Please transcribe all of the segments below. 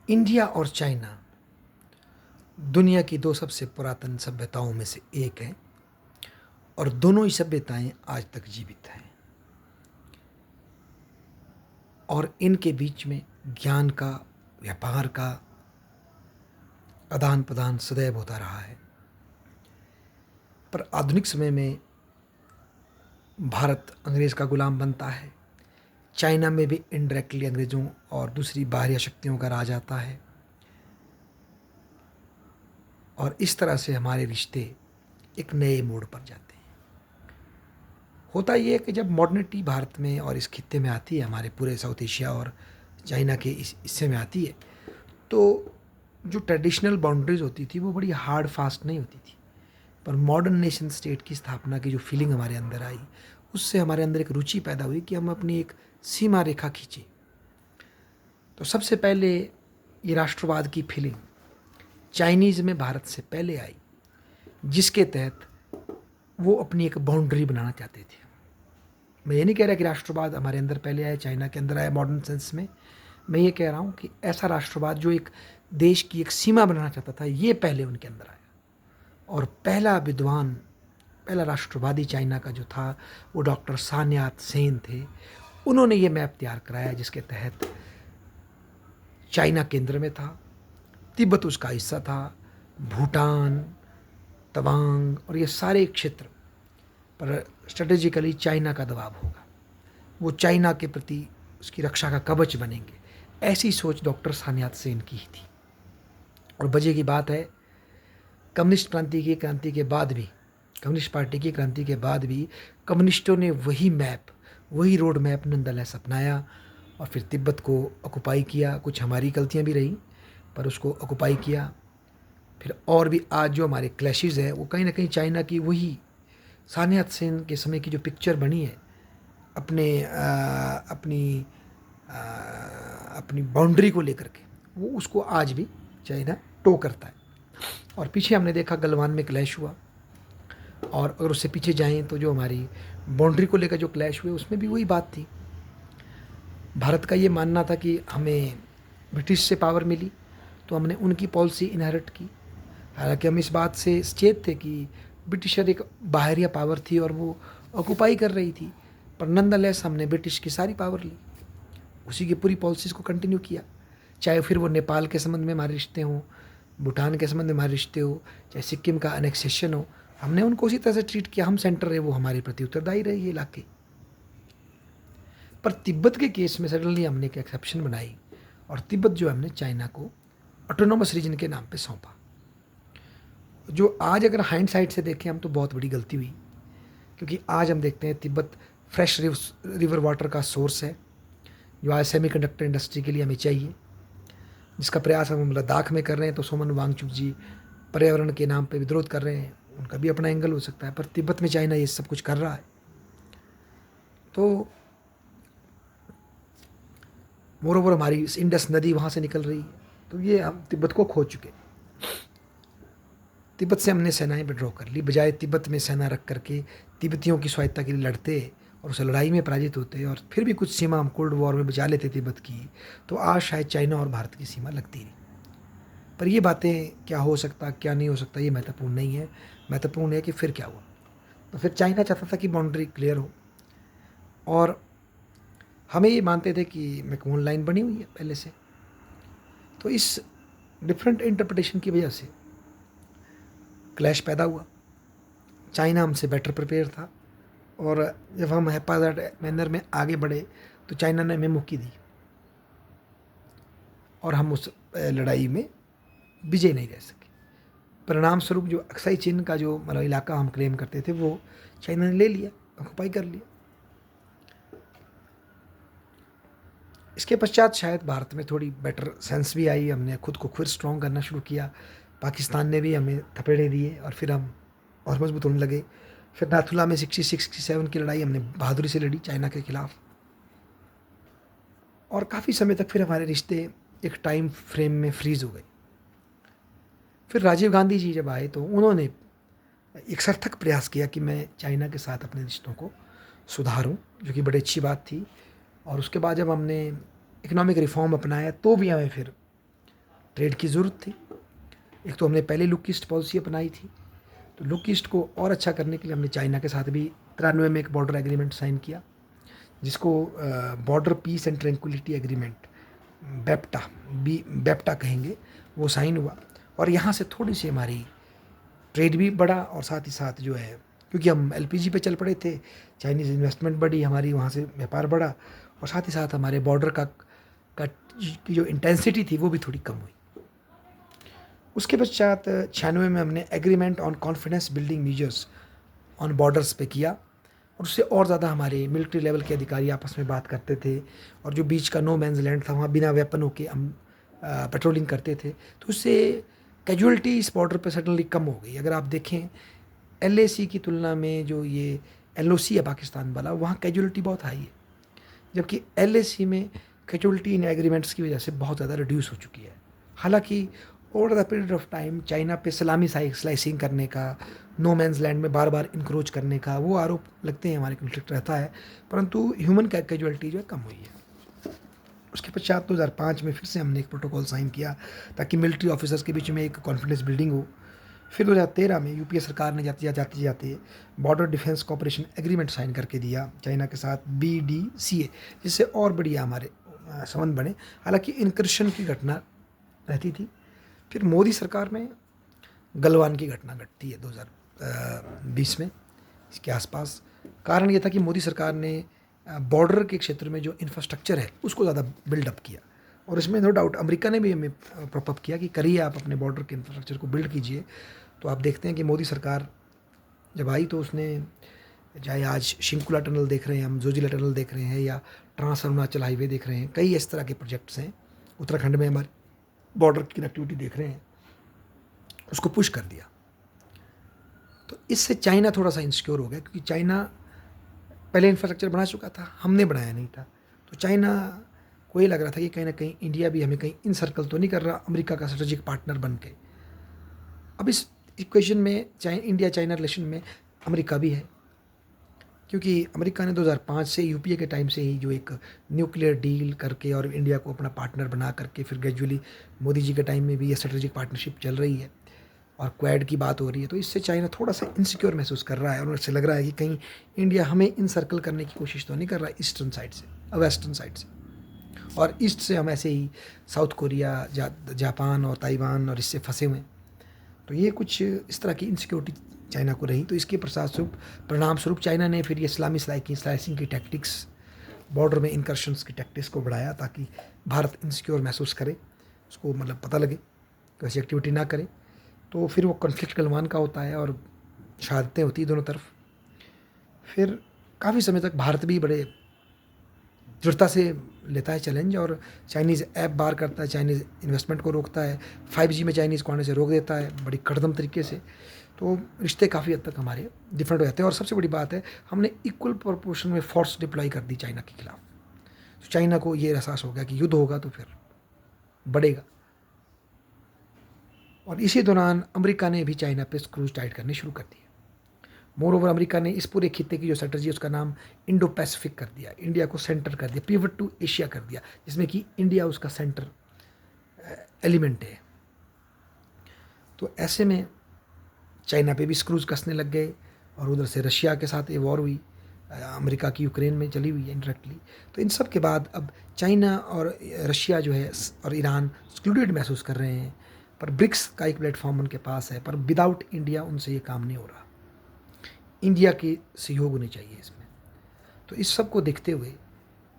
India और China दुनिया की दो सबसे पुरातन सभ्यताओं में से एक है और दोनों ही सभ्यताएं आज तक जीवित हैं और इनके बीच में ज्ञान का, व्यापार का आदान प्रदान सदैव होता रहा है। पर आधुनिक समय में भारत अंग्रेज का गुलाम बनता है, चाइना में भी इनडायरेक्टली अंग्रेज़ों और दूसरी बाहरी शक्तियों का राज आता है और इस तरह से हमारे रिश्ते एक नए मोड़ पर जाते हैं। होता ये है कि जब मॉडर्निटी भारत में और इस खित्ते में आती है, हमारे पूरे साउथ एशिया और चाइना के इस हिस्से में आती है, तो जो ट्रेडिशनल बाउंड्रीज होती थी वो बड़ी हार्ड फास्ट नहीं होती थी। पर मॉडर्न नेशन स्टेट की स्थापना की जो फीलिंग हमारे अंदर आई, उससे हमारे अंदर एक रुचि पैदा हुई कि हम अपनी एक सीमा रेखा खींचें। तो सबसे पहले ये राष्ट्रवाद की फीलिंग चाइनीज़ में भारत से पहले आई, जिसके तहत वो अपनी एक बाउंड्री बनाना चाहते थे। मैं ये नहीं कह रहा कि राष्ट्रवाद हमारे अंदर पहले आया, चाइना के अंदर आया मॉडर्न सेंस में। मैं ये कह रहा हूँ कि ऐसा राष्ट्रवाद जो एक देश की एक सीमा बनाना चाहता था, ये पहले उनके अंदर आया। और पहला विद्वान, पहला राष्ट्रवादी चाइना का जो था वो डॉक्टर सान यात सेन थे। उन्होंने ये मैप तैयार कराया जिसके तहत चाइना केंद्र में था, तिब्बत उसका हिस्सा था, भूटान, तवांग और ये सारे क्षेत्र पर स्ट्रेटेजिकली चाइना का दबाव होगा, वो चाइना के प्रति उसकी रक्षा का कवच बनेंगे। ऐसी सोच डॉक्टर सान यात सेन की ही थी। और वजह की बात है, कम्युनिस्ट क्रांति के बाद भी, कम्युनिस्ट पार्टी की क्रांति के बाद भी कम्युनिस्टों ने वही मैप, वही रोड मैप नंदलेस अपनाया और फिर तिब्बत को ऑक्युपाई किया। कुछ हमारी गलतियाँ भी रहीं पर उसको ऑक्युपाई किया। फिर और भी आज जो हमारे क्लैशेज़ हैं वो कहीं ना कहीं चाइना की वही सान यात सेन के समय की जो पिक्चर बनी है अपनी बाउंड्री को लेकर के, वो उसको आज भी चाइना टो करता है। और पीछे हमने देखा गलवान में क्लैश हुआ, और अगर उससे पीछे जाएं तो जो हमारी बाउंड्री को लेकर जो क्लैश हुए उसमें भी वही बात थी। भारत का ये मानना था कि हमें ब्रिटिश से पावर मिली तो हमने उनकी पॉलिसी इनहेरिट की। हालांकि हम इस बात से सचेत थे कि ब्रिटिशर एक बाहरिया पावर थी और वो ऑक्युपाई कर रही थी, पर नंदलेस हमने ब्रिटिश की सारी पावर ली, उसी की पूरी पॉलिसीज़ को कंटिन्यू किया। चाहे फिर वो नेपाल के संबंध में हमारे रिश्ते हों, भूटान के संबंध में हमारे रिश्ते हो, चाहे सिक्किम का अनेक्सेशन हो, हमने उनको उसी तरह से ट्रीट किया। हम सेंटर रहे, वो हमारे प्रति उत्तरदायी रहे ये इलाके। पर तिब्बत के केस में सडनली हमने एक एक्सेप्शन बनाई और तिब्बत जो हमने चाइना को ऑटोनोमस रीजन के नाम पे सौंपा, जो आज अगर हाइंड साइड से देखें हम तो बहुत बड़ी गलती हुई, क्योंकि आज हम देखते हैं तिब्बत फ्रेश रिवर वाटर का सोर्स है जो आज सेमीकंडक्टर इंडस्ट्री के लिए हमें चाहिए, जिसका प्रयास हम लद्दाख में कर रहे हैं। तो सोमन वांगचुक जी पर्यावरण के नाम पे विरोध कर रहे हैं, उनका भी अपना एंगल हो सकता है, पर तिब्बत में चाइना ये सब कुछ कर रहा है। तो मोरोवर हमारी इंडस नदी वहाँ से निकल रही है, तो ये हम तिब्बत को खो चुके। तिब्बत से हमने सेनाएं विड्रॉ कर ली, बजाय तिब्बत में सेना रख करके तिब्बतियों की स्वायत्ता के लिए लड़ते और उस लड़ाई में पराजित होते और फिर भी कुछ सीमा हम कोल्ड वॉर में बचा लेते तिब्बत की, तो आज शायद चाइना और भारत की सीमा लगती नहीं। पर ये बातें क्या हो सकता क्या नहीं हो सकता ये महत्वपूर्ण नहीं है। महत्वपूर्ण है कि फिर क्या हुआ। तो फिर चाइना चाहता था कि बाउंड्री क्लियर हो, और हमें ये मानते थे कि मैकमोहन लाइन बनी हुई है पहले से। तो इस डिफरेंट इंटरप्रिटेशन की वजह से क्लैश पैदा हुआ। चाइना हमसे बेटर प्रिपेयर था, और जब हम हैपाजार्ड मैनर में आगे बढ़े तो चाइना ने हमें मुक्की दी और हम उस लड़ाई में विजय नहीं रह सके। परिणाम स्वरूप जो अक्साई चीन का जो मतलब इलाका हम क्लेम करते थे वो चाइना ने ले लिया, ऑक्युपाई कर लिया। इसके पश्चात शायद भारत में थोड़ी बेटर सेंस भी आई, हमने खुद को फिर स्ट्रॉन्ग करना शुरू किया। पाकिस्तान ने भी हमें थपेड़े दिए और फिर हम और मजबूत होने लगे। फिर नाथुला में 66-67 की लड़ाई हमने बहादुरी से लड़ी चाइना के खिलाफ, और काफ़ी समय तक फिर हमारे रिश्ते एक टाइम फ्रेम में फ्रीज हो गए। फिर राजीव गांधी जी जब आए तो उन्होंने एक सार्थक प्रयास किया कि मैं चाइना के साथ अपने रिश्तों को सुधारूं, जो कि बड़ी अच्छी बात थी। और उसके बाद जब हमने इकोनॉमिक रिफॉर्म अपनाया तो भी हमें फिर ट्रेड की ज़रूरत थी। एक तो हमने पहले लुक ईस्ट पॉलिसी अपनाई थी, तो लुक ईस्ट को और अच्छा करने के लिए हमने चाइना के साथ भी 93 में एक बॉर्डर एग्रीमेंट साइन किया, जिसको border peace and tranquillity agreement BPTA BPTA कहेंगे, वो साइन हुआ। और यहाँ से थोड़ी सी हमारी ट्रेड भी बढ़ा और साथ ही साथ जो है, क्योंकि हम एलपीजी पे चल पड़े थे, चाइनीज़ इन्वेस्टमेंट बढ़ी, हमारी वहाँ से व्यापार बढ़ा, और साथ ही साथ हमारे बॉर्डर का की जो इंटेंसिटी थी वो भी थोड़ी कम हुई। उसके पश्चात 96 में हमने agreement on confidence building measures on borders पे किया, और उससे और ज़्यादा हमारे मिलिट्री लेवल के अधिकारी आपस में बात करते थे, और जो बीच का नो मैंस लैंड था वहाँ बिना वेपन होके हम पेट्रोलिंग करते थे, तो उससे कैजुअलिटी इस बॉर्डर पे सडनली कम हो गई। अगर आप देखें एलएसी की तुलना में जो ये एलओसी है पाकिस्तान वाला, वहाँ कैजुअलिटी बहुत हाई है, जबकि एलएसी में कैजुअलिटी इन एग्रीमेंट्स की वजह से बहुत ज़्यादा रिड्यूस हो चुकी है। हालांकि over the period of time China पे सलामी स्लाइसिंग करने का, नो मैंस लैंड में बार बार इंक्रोच करने का वो आरोप लगते हैं, हमारे कॉन्फ्लिक्ट रहता है, परंतु ह्यूमन कैजुअलिटी जो है कम हुई है। उसके पश्चात 2005 में फिर से हमने एक प्रोटोकॉल साइन किया ताकि मिलिट्री ऑफिसर्स के बीच में एक कॉन्फिडेंस बिल्डिंग हो। फिर 2013 में यूपीए सरकार ने जाते जाते border defence cooperation agreement sign करके दिया चाइना के साथ, BDCA, जिससे और बढ़िया हमारे संबंध बने। हालांकि इनकर्शन की घटना रहती थी। फिर मोदी सरकार में गलवान की घटना घटती है 2020 में, इसके आसपास। कारण ये था कि मोदी सरकार ने बॉर्डर के क्षेत्र में जो इंफ्रास्ट्रक्चर है उसको ज़्यादा बिल्डअप किया, और इसमें नो डाउट अमेरिका ने भी हमें प्रॉपअप किया कि करिए, आप अपने बॉर्डर के इंफ्रास्ट्रक्चर को बिल्ड कीजिए। तो आप देखते हैं कि मोदी सरकार जब आई तो उसने, चाहे आज शिंकुला टनल देख रहे हैं हम, जोजिला टनल देख रहे हैं, या ट्रांस अरुणाचल हाईवे देख रहे हैं, कई इस तरह के प्रोजेक्ट्स हैं, उत्तराखंड में हमारे बॉर्डर की कनेक्टिविटी देख रहे हैं, उसको पुश कर दिया। तो इससे चाइना थोड़ा सा इंसिक्योर हो गया, क्योंकि चाइना पहले इंफ्रास्ट्रक्चर बना चुका था, हमने बनाया नहीं था। तो चाइना को ये लग रहा था कि कहीं ना कहीं इंडिया भी हमें कहीं इन सर्कल तो नहीं कर रहा अमेरिका का स्ट्रेटेजिक पार्टनर बन के। अब इस इक्वेशन में इंडिया चाइना रिलेशन में अमेरिका भी है, क्योंकि अमेरिका ने 2005 से यूपीए के टाइम से ही जो एक न्यूक्लियर डील करके और इंडिया को अपना पार्टनर बना करके, फिर ग्रेजुअली मोदी जी के टाइम में भी ये स्ट्रेटेजिक पार्टनरशिप चल रही है और क्वाड की बात हो रही है। तो इससे चाइना थोड़ा सा इनसिक्योर महसूस कर रहा है, और उससे लग रहा है कि कहीं इंडिया हमें इन सर्कल करने की कोशिश तो नहीं कर रहा है ईस्टर्न साइड से, वेस्टर्न साइड से, और ईस्ट से हम ऐसे ही साउथ कोरिया, जापान और ताइवान और इससे फंसे हुए हैं। तो ये कुछ इस तरह की इनसिक्योरिटी चाइना को रही। तो इसके परिणाम स्वरूप चाइना ने फिर ये इस्लामी स्लाइसिंग की टैक्टिक्स, बॉर्डर में इनकर्शंस की टैक्टिक्स को बढ़ाया, ताकि भारत इनसिक्योर महसूस करे, उसको मतलब पता लगे कि ऐसी एक्टिविटी ना करे। तो फिर वो कॉन्फ्लिक्ट गलवान का होता है और शहादतें होती हैं दोनों तरफ। फिर काफ़ी समय तक भारत भी बड़े दृढ़ता से लेता है चैलेंज, और चाइनीज़ ऐप बार करता है, चाइनीज़ इन्वेस्टमेंट को रोकता है, 5G में चाइनीज़ को आने से रोक देता है बड़ी कड़दम तरीके से। तो रिश्ते काफ़ी हद तक हमारे डिफरेंट हो जाते हैं। और सबसे बड़ी बात है, हमने इक्वल प्रोपोर्शन में फोर्स डिप्लॉय कर दी चाइना के खिलाफ। तो चाइना को ये एहसास हो गया कि युद्ध होगा तो फिर बढ़ेगा, और इसी दौरान अमेरिका ने भी चाइना पे स्क्रूज टाइट करने शुरू कर दिए। मोर ओवर अमेरिका ने इस पूरे खित्ते की जो स्ट्रेटजी है उसका नाम इंडो पैसिफिक कर दिया, इंडिया को सेंटर कर दिया, पिवट टू एशिया कर दिया, जिसमें कि इंडिया उसका सेंटर एलिमेंट है। तो ऐसे में चाइना पे भी स्क्रूज कसने लग गए, और उधर से रशिया के साथ ये वॉर हुई, अमेरिका की यूक्रेन में चली हुई है इनडायरेक्टली। तो इन सब के बाद अब चाइना और रशिया जो है और ईरान एक्सक्लूडेड महसूस कर रहे हैं, पर ब्रिक्स का एक प्लेटफॉर्म उनके पास है, पर विदाउट इंडिया उनसे ये काम नहीं हो रहा। इंडिया की सहयोग होनी चाहिए इसमें। तो इस सब को देखते हुए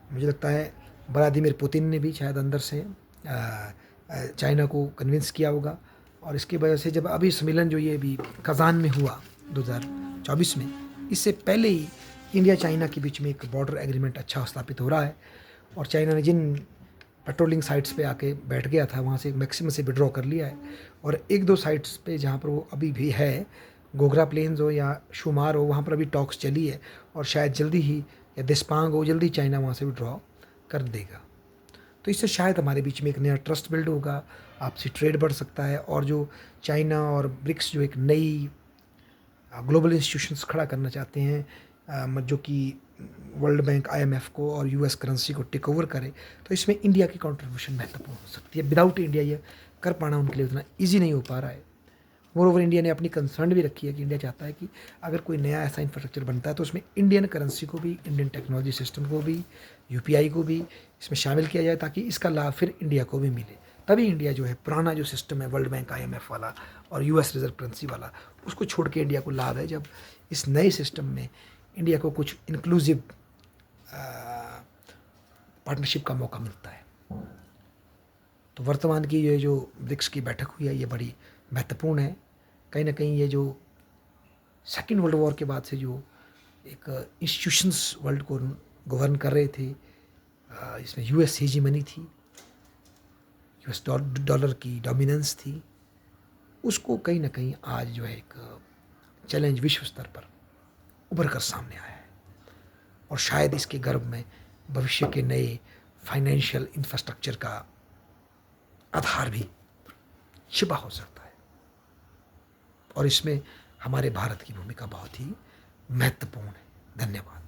मुझे लगता है व्लादिमीर पुतिन ने भी शायद अंदर से चाइना को कन्विंस किया होगा, और इसकी वजह से जब अभी सम्मेलन जो ये अभी कज़ान में हुआ 2024 में, इससे पहले ही इंडिया चाइना के बीच में एक बॉर्डर एग्रीमेंट अच्छा स्थापित हो रहा है, और चाइना ने जिन पेट्रोलिंग साइट्स पे आके बैठ गया था वहाँ से मैक्सिमम से विड्रॉ कर लिया है, और एक दो साइट्स पे जहाँ पर वो अभी भी है, गोगरा प्लेन्स हो या शुमार हो, वहाँ पर अभी टॉक्स चली है, और शायद जल्दी ही, या देशपांग हो, जल्दी चाइना वहाँ से विड्रॉ कर देगा। तो इससे शायद हमारे बीच में एक नया ट्रस्ट बिल्ड होगा, आपसी ट्रेड बढ़ सकता है, और जो चाइना और ब्रिक्स जो एक नई ग्लोबल इंस्टीट्यूशंस खड़ा करना चाहते हैं, जो कि वर्ल्ड बैंक, IMF को और US करेंसी को टेक ओवर करे, तो इसमें इंडिया की कंट्रीब्यूशन महत्वपूर्ण हो सकती है। विदाउट इंडिया ये कर पाना उनके लिए उतना ईजी नहीं हो पा रहा है। मोरओवर इंडिया ने अपनी कंसर्न भी रखी है कि इंडिया चाहता है कि अगर कोई नया ऐसा इंफ्रास्ट्रक्चर बनता है तो उसमें इंडियन करेंसी को भी, इंडियन टेक्नोलॉजी सिस्टम को भी, यूपीआई को भी इसमें शामिल किया जाए, ताकि इसका लाभ फिर इंडिया को भी मिले। तभी इंडिया जो है पुराना जो सिस्टम है वर्ल्ड बैंक, आईएमएफ वाला और यूएस रिजर्व करेंसी वाला, उसको छोड़ के इंडिया को लाभ है जब इस नए सिस्टम में इंडिया को कुछ इंक्लूसिव पार्टनरशिप का मौका मिलता है। तो वर्तमान की ये जो ब्रिक्स की बैठक हुई है ये बड़ी महत्वपूर्ण है। कहीं ना कहीं ये जो सेकेंड वर्ल्ड वॉर के बाद से जो एक इंस्टीट्यूशंस वर्ल्ड को गवर्न कर रहे थे, इसमें यूएस हेजीमनी थी, यूएस डॉलर की डोमिनेंस थी, उसको कहीं ना कहीं आज जो है एक चैलेंज विश्व स्तर पर उभर कर सामने आया है। और शायद इसके गर्भ में भविष्य के नए फाइनेंशियल इंफ्रास्ट्रक्चर का आधार भी छिपा हो सकता है, और इसमें हमारे भारत की भूमिका बहुत ही महत्वपूर्ण है। धन्यवाद।